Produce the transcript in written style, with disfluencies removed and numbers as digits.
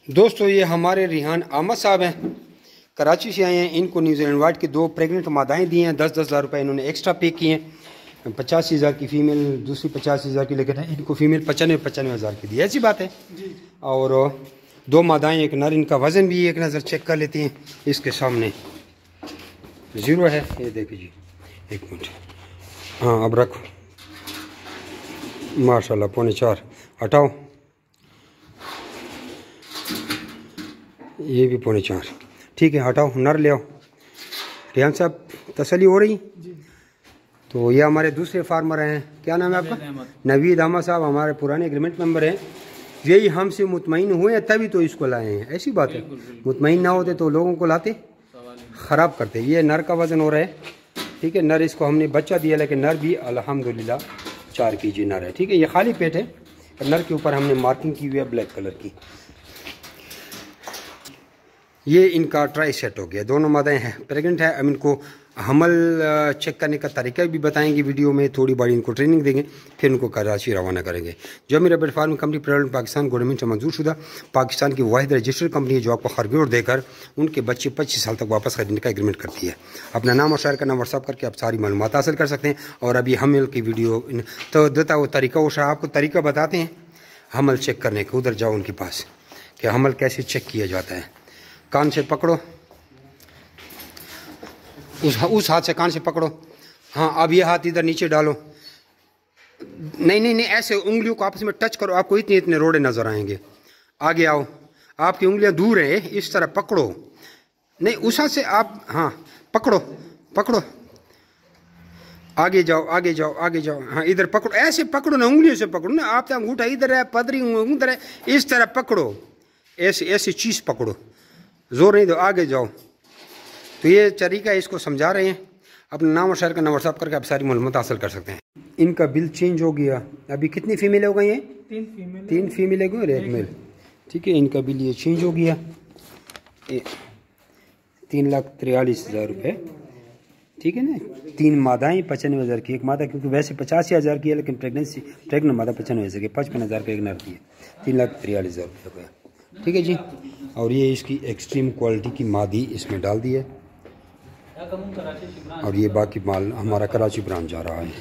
दोस्तों ये हमारे रिहान अहमद साहब हैं, कराची से आए हैं। इनको न्यूजीलैंड वाइट की 2 प्रेग्नेंट मादाएँ दी हैं। 10-10 हज़ार रुपये इन्होंने एक्स्ट्रा पे किए हैं। 85,000 की फ़ीमेल, दूसरी 85,000 की, लेकिन इनको फ़ीमेल 95 हज़ार की दी। ऐसी बात है जी। और 2 मादाएँ एक नर। इनका वज़न भी एक नज़र चेक कर लेती हैं। इसके सामने 0 है, ये देखिए जी। 1 मिनट, हाँ अब रखो। माशाल्लाह 3.25 हटाओ, ये भी 3.25 ठीक है, हटाओ। नर ले आओ। रिहान साहब तसल्ली हो रही जी। तो ये हमारे दूसरे फार्मर हैं, क्या नाम है आपका? नवीद अहमद साहब, हमारे पुराने एग्रीमेंट मेंबर हैं। यही हमसे मुतमईन हुए तभी तो इसको लाए हैं। ऐसी बात है, मुतमईन ना होते तो लोगों को लाते, ख़राब करते। ये नर का वज़न हो रहा है, ठीक है। नर इसको हमने बच्चा दिया, लेकिन नर भी अल्हम्दुलिल्लाह 4 kg नर है, ठीक है। ये खाली पेट है। नर के ऊपर हमने मार्किंग की हुई है ब्लैक कलर की। ये इनका ट्राई सेट हो गया। दोनों मादाएँ हैं, प्रेग्नेंट है। अब इनको हमल चेक करने का तरीका भी बताएंगे वीडियो में। थोड़ी बड़ी इनको ट्रेनिंग देंगे, फिर उनको कराची रवाना करेंगे। जो मेरा bet farm company prevalent Pakistan government से मंजूर शुदा पाकिस्तान की वाहिद रजिस्टर्ड कंपनी है जो आपको खरगोश देकर उनके बच्चे 25 साल तक वापस खरीदने का एग्रीमेंट करती है। अपना नाम और शहर का नाम व्हाट्सअप करके आप सारी मालूमात हासिल कर सकते हैं। और अभी हमल की वीडियो तो देता वो तरीका, वो शाह आपको तरीका बताते हैं हमल चेक करने का। उधर जाओ उनके पास कि हमल कैसे चेक किया जाता है। कान से पकड़ो, उस हाथ से कान से पकड़ो। हाँ, अब ये हाथ इधर नीचे डालो। नहीं नहीं नहीं, ऐसे उंगलियों को आपस में टच करो। आपको इतने इतने रोड़े नजर आएंगे। आगे आओ, आपकी उंगलियां दूर है, इस तरह पकड़ो। नहीं, उस हाथ से आप, हाँ पकड़ो पकड़ो। आगे जाओ आगे जाओ आगे जाओ। हाँ इधर पकड़ो, ऐसे पकड़ो ना, उंगलियों से पकड़ो ना। आप अंगूठा इधर है, पदरी उधर है, इस तरह पकड़ो। ऐसे ऐसे चीज़ पकड़ो, जोर नहीं दो। आगे जाओ। तो ये तरीका है, इसको समझा रहे हैं। अपना नाम और शहर का नाम व्हाट्सअप करके आप सारी मालूमात हासिल कर सकते हैं। इनका बिल चेंज हो गया। अभी कितनी फीमेल हो गई हैं? 3 फीमेल हो गई और 1 मेल, ठीक है। इनका बिल ये चेंज हो गया। 3,43,000 रुपये, ठीक है ना। 3 मादाएँ 95,000 की, एक मादा क्योंकि वैसे 85,000 की है, लेकिन प्रेगनेंट मादा 95,000 की, 55,000 का एक नर की है। 3,43,000 रुपये हो गया, ठीक है जी। और ये इसकी एक्सट्रीम क्वालिटी की मादी इसमें डाल दी है। और ये बाकी माल हमारा कराची ब्रांच जा रहा है।